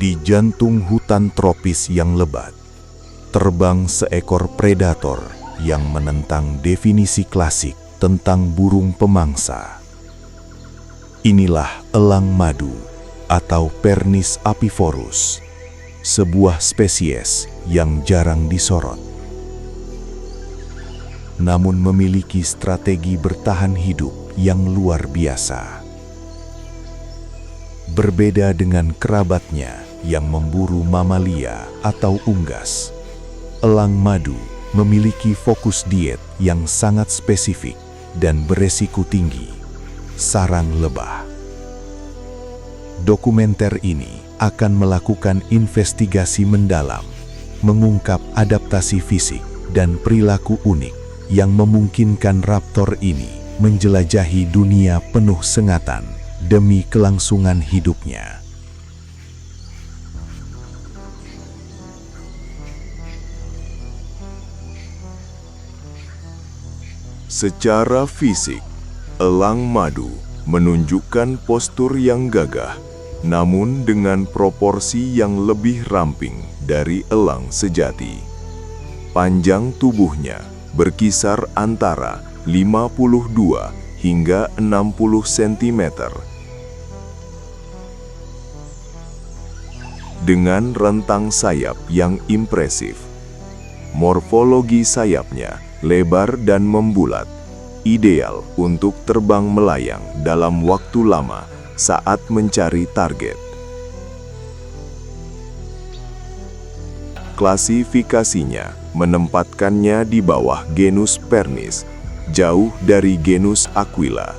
Di jantung hutan tropis yang lebat, terbang seekor predator yang menentang definisi klasik tentang burung pemangsa. Inilah elang madu atau Pernis apivorus, sebuah spesies yang jarang disorot, namun memiliki strategi bertahan hidup yang luar biasa. Berbeda dengan kerabatnya yang memburu mamalia atau unggas, elang madu memiliki fokus diet yang sangat spesifik dan beresiko tinggi, sarang lebah. Dokumenter ini akan melakukan investigasi mendalam, mengungkap adaptasi fisik dan perilaku unik yang memungkinkan raptor ini menjelajahi dunia penuh sengatan demi kelangsungan hidupnya. Secara fisik, elang madu menunjukkan postur yang gagah, namun dengan proporsi yang lebih ramping dari elang sejati. Panjang tubuhnya berkisar antara 52 hingga 60 cm. Dengan rentang sayap yang impresif. Morfologi sayapnya lebar dan membulat, ideal untuk terbang melayang dalam waktu lama saat mencari target. Klasifikasinya menempatkannya di bawah genus Pernis, jauh dari genus Aquila.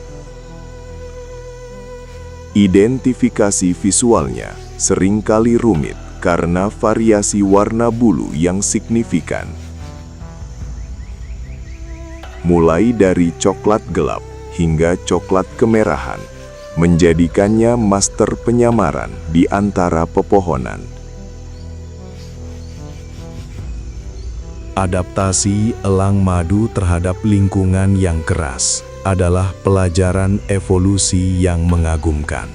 Identifikasi visualnya seringkali rumit karena variasi warna bulu yang signifikan. Mulai dari coklat gelap hingga coklat kemerahan, menjadikannya master penyamaran di antara pepohonan. Adaptasi elang madu terhadap lingkungan yang keras adalah pelajaran evolusi yang mengagumkan.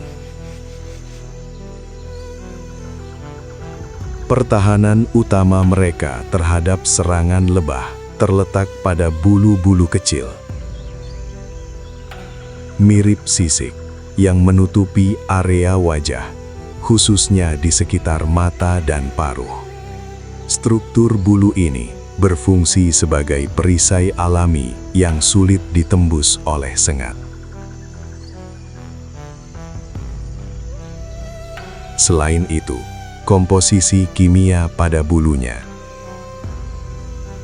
Pertahanan utama mereka terhadap serangan lebah terletak pada bulu-bulu kecil, mirip sisik yang menutupi area wajah, khususnya di sekitar mata dan paruh. Struktur bulu ini berfungsi sebagai perisai alami yang sulit ditembus oleh sengat. Selain itu, komposisi kimia pada bulunya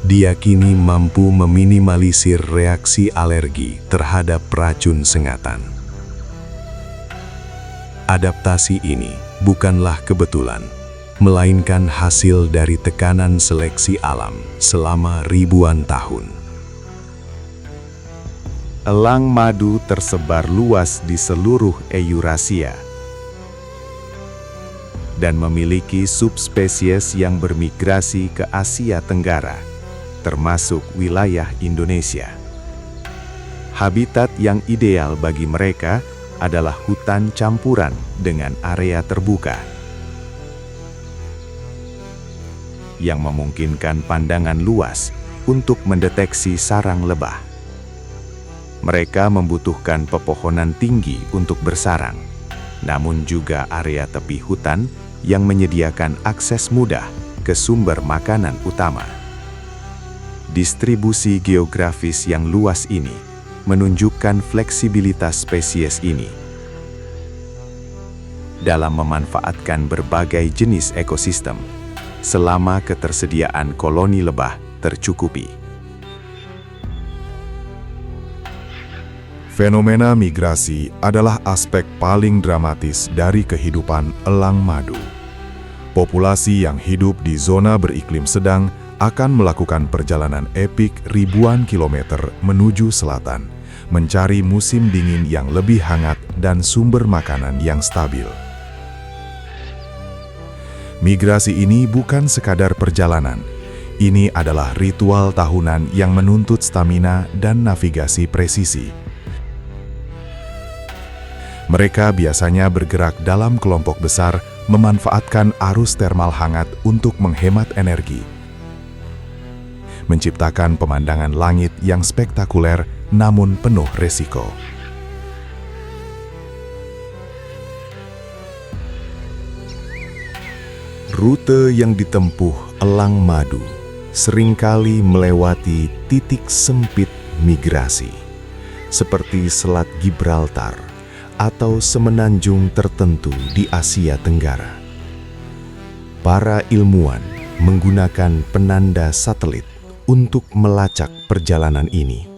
diyakini mampu meminimalisir reaksi alergi terhadap racun sengatan. Adaptasi ini bukanlah kebetulan, melainkan hasil dari tekanan seleksi alam selama ribuan tahun. Elang madu tersebar luas di seluruh Eurasia dan memiliki subspesies yang bermigrasi ke Asia Tenggara, termasuk wilayah Indonesia. Habitat yang ideal bagi mereka adalah hutan campuran dengan area terbuka, yang memungkinkan pandangan luas untuk mendeteksi sarang lebah. Mereka membutuhkan pepohonan tinggi untuk bersarang, namun juga area tepi hutan yang menyediakan akses mudah ke sumber makanan utama. Distribusi geografis yang luas ini menunjukkan fleksibilitas spesies ini dalam memanfaatkan berbagai jenis ekosistem selama ketersediaan koloni lebah tercukupi. Fenomena migrasi adalah aspek paling dramatis dari kehidupan elang madu. Populasi yang hidup di zona beriklim sedang akan melakukan perjalanan epik ribuan kilometer menuju selatan, mencari musim dingin yang lebih hangat dan sumber makanan yang stabil. Migrasi ini bukan sekadar perjalanan. Ini adalah ritual tahunan yang menuntut stamina dan navigasi presisi. Mereka biasanya bergerak dalam kelompok besar memanfaatkan arus termal hangat untuk menghemat energi, menciptakan pemandangan langit yang spektakuler namun penuh resiko. Rute yang ditempuh elang madu seringkali melewati titik sempit migrasi, seperti Selat Gibraltar atau semenanjung tertentu di Asia Tenggara. Para ilmuwan menggunakan penanda satelit untuk melacak perjalanan ini,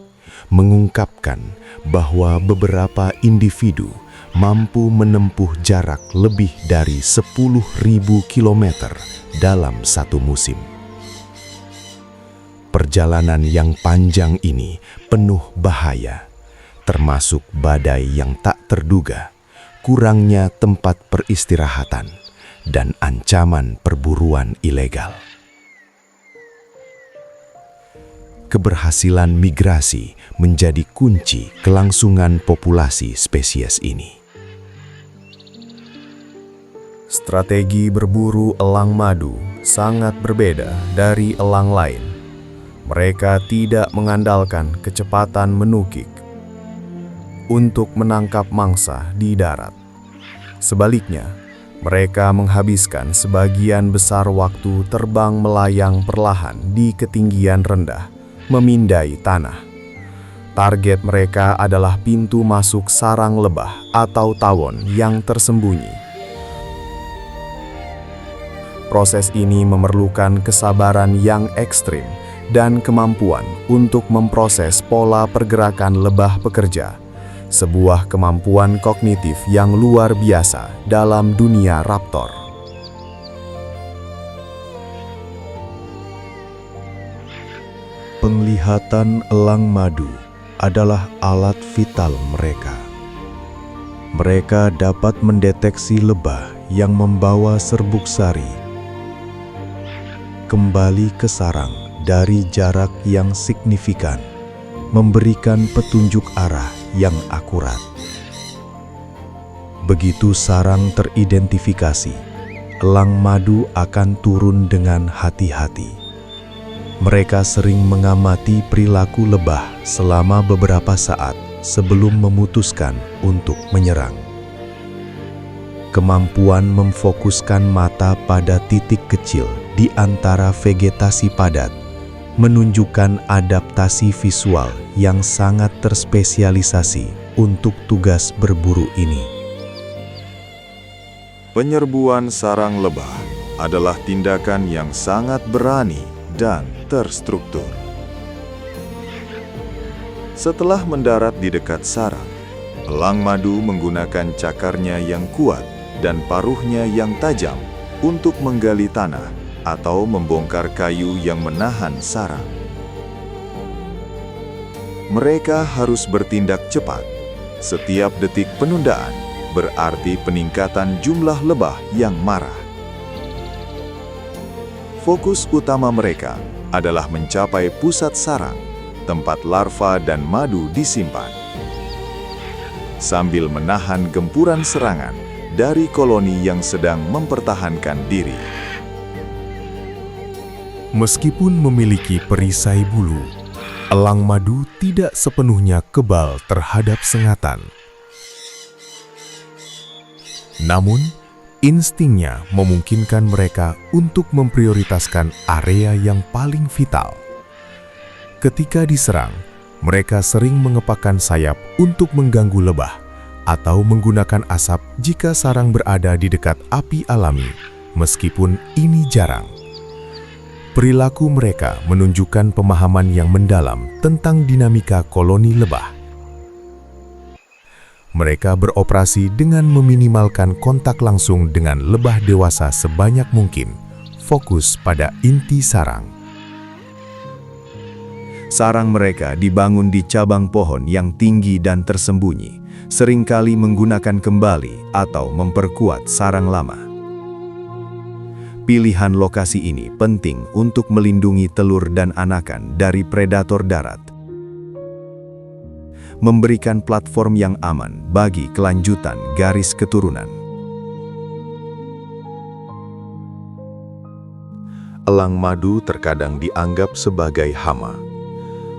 mengungkapkan bahwa beberapa individu mampu menempuh jarak lebih dari 10.000 kilometer dalam satu musim. Perjalanan yang panjang ini penuh bahaya, termasuk badai yang tak terduga, kurangnya tempat peristirahatan, dan ancaman perburuan ilegal. Keberhasilan migrasi menjadi kunci kelangsungan populasi spesies ini. Strategi berburu elang madu sangat berbeda dari elang lain. Mereka tidak mengandalkan kecepatan menukik untuk menangkap mangsa di darat. Sebaliknya, mereka menghabiskan sebagian besar waktu terbang melayang perlahan di ketinggian rendah, memindai tanah. Target mereka adalah pintu masuk sarang lebah atau tawon yang tersembunyi. Proses ini memerlukan kesabaran yang ekstrim dan kemampuan untuk memproses pola pergerakan lebah pekerja, sebuah kemampuan kognitif yang luar biasa dalam dunia raptor. Penglihatan elang madu adalah alat vital mereka. Mereka dapat mendeteksi lebah yang membawa serbuk sari kembali ke sarang dari jarak yang signifikan, memberikan petunjuk arah yang akurat. Begitu sarang teridentifikasi, elang madu akan turun dengan hati-hati. Mereka sering mengamati perilaku lebah selama beberapa saat sebelum memutuskan untuk menyerang. Kemampuan memfokuskan mata pada titik kecil di antara vegetasi padat menunjukkan adaptasi visual yang sangat terspesialisasi untuk tugas berburu ini. Penyerbuan sarang lebah adalah tindakan yang sangat berani dan terstruktur. Setelah mendarat di dekat sarang, elang madu menggunakan cakarnya yang kuat dan paruhnya yang tajam untuk menggali tanah atau membongkar kayu yang menahan sarang. Mereka harus bertindak cepat. Setiap detik penundaan berarti peningkatan jumlah lebah yang marah. Fokus utama mereka adalah mencapai pusat sarang, tempat larva dan madu disimpan, sambil menahan gempuran serangan dari koloni yang sedang mempertahankan diri. Meskipun memiliki perisai bulu, elang madu tidak sepenuhnya kebal terhadap sengatan. Namun, instingnya memungkinkan mereka untuk memprioritaskan area yang paling vital. Ketika diserang, mereka sering mengepakkan sayap untuk mengganggu lebah atau menggunakan asap jika sarang berada di dekat api alami, meskipun ini jarang. Perilaku mereka menunjukkan pemahaman yang mendalam tentang dinamika koloni lebah. Mereka beroperasi dengan meminimalkan kontak langsung dengan lebah dewasa sebanyak mungkin, fokus pada inti sarang. Sarang mereka dibangun di cabang pohon yang tinggi dan tersembunyi, seringkali menggunakan kembali atau memperkuat sarang lama. Pilihan lokasi ini penting untuk melindungi telur dan anakan dari predator darat, memberikan platform yang aman bagi kelanjutan garis keturunan. elang madu terkadang dianggap sebagai hama.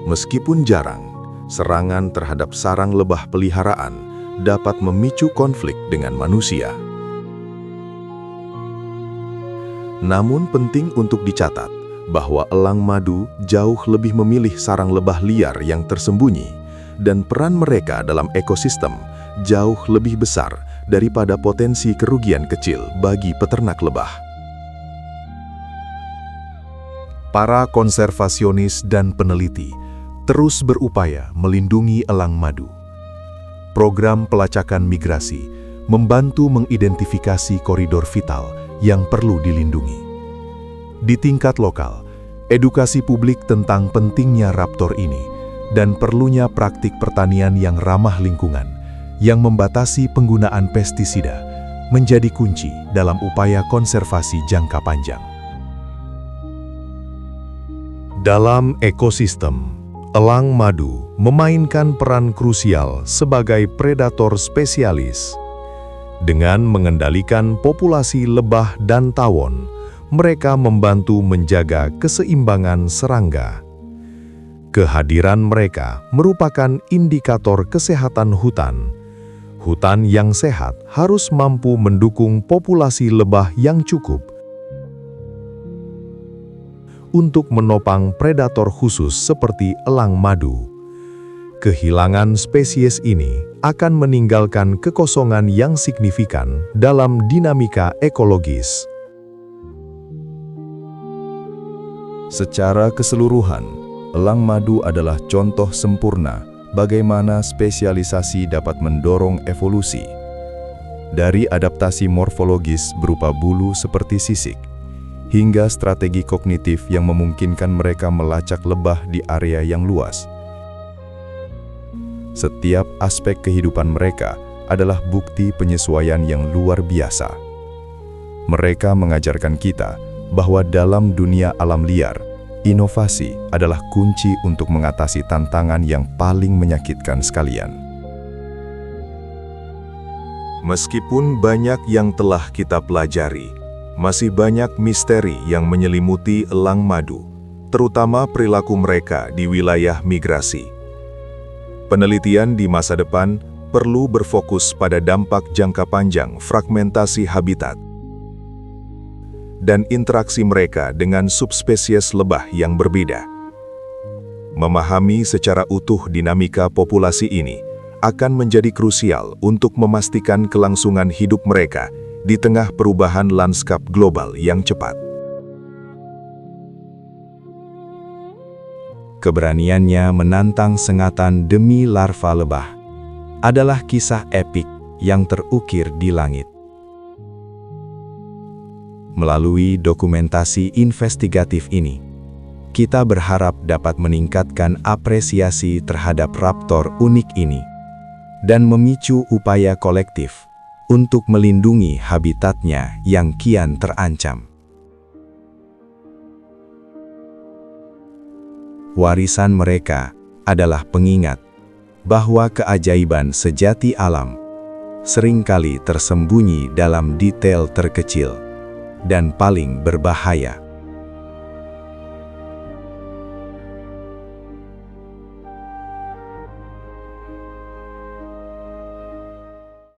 Meskipun jarang, serangan terhadap sarang lebah peliharaan dapat memicu konflik dengan manusia. Namun penting untuk dicatat bahwa elang madu jauh lebih memilih sarang lebah liar yang tersembunyi, dan peran mereka dalam ekosistem jauh lebih besar daripada potensi kerugian kecil bagi peternak lebah. Para konservasionis dan peneliti terus berupaya melindungi elang madu. Program pelacakan migrasi membantu mengidentifikasi koridor vital yang perlu dilindungi. Di tingkat lokal, edukasi publik tentang pentingnya raptor ini dan perlunya praktik pertanian yang ramah lingkungan, yang membatasi penggunaan pestisida, menjadi kunci dalam upaya konservasi jangka panjang. Dalam ekosistem, elang madu memainkan peran krusial sebagai predator spesialis. Dengan mengendalikan populasi lebah dan tawon, mereka membantu menjaga keseimbangan serangga. Kehadiran mereka merupakan indikator kesehatan hutan. Hutan yang sehat harus mampu mendukung populasi lebah yang cukup untuk menopang predator khusus seperti elang madu. Kehilangan spesies ini akan meninggalkan kekosongan yang signifikan dalam dinamika ekologis. Secara keseluruhan, elang madu adalah contoh sempurna bagaimana spesialisasi dapat mendorong evolusi. Dari adaptasi morfologis berupa bulu seperti sisik, hingga strategi kognitif yang memungkinkan mereka melacak lebah di area yang luas. Setiap aspek kehidupan mereka adalah bukti penyesuaian yang luar biasa. Mereka mengajarkan kita bahwa dalam dunia alam liar, inovasi adalah kunci untuk mengatasi tantangan yang paling menyakitkan sekalian. Meskipun banyak yang telah kita pelajari, masih banyak misteri yang menyelimuti elang madu, terutama perilaku mereka di wilayah migrasi. Penelitian di masa depan perlu berfokus pada dampak jangka panjang fragmentasi habitat dan interaksi mereka dengan subspesies lebah yang berbeda. Memahami secara utuh dinamika populasi ini akan menjadi krusial untuk memastikan kelangsungan hidup mereka di tengah perubahan lanskap global yang cepat. Keberaniannya menantang sengatan demi larva lebah adalah kisah epik yang terukir di langit. Melalui dokumentasi investigatif ini, kita berharap dapat meningkatkan apresiasi terhadap raptor unik ini dan memicu upaya kolektif untuk melindungi habitatnya yang kian terancam. Warisan mereka adalah pengingat bahwa keajaiban sejati alam seringkali tersembunyi dalam detail terkecil dan paling berbahaya.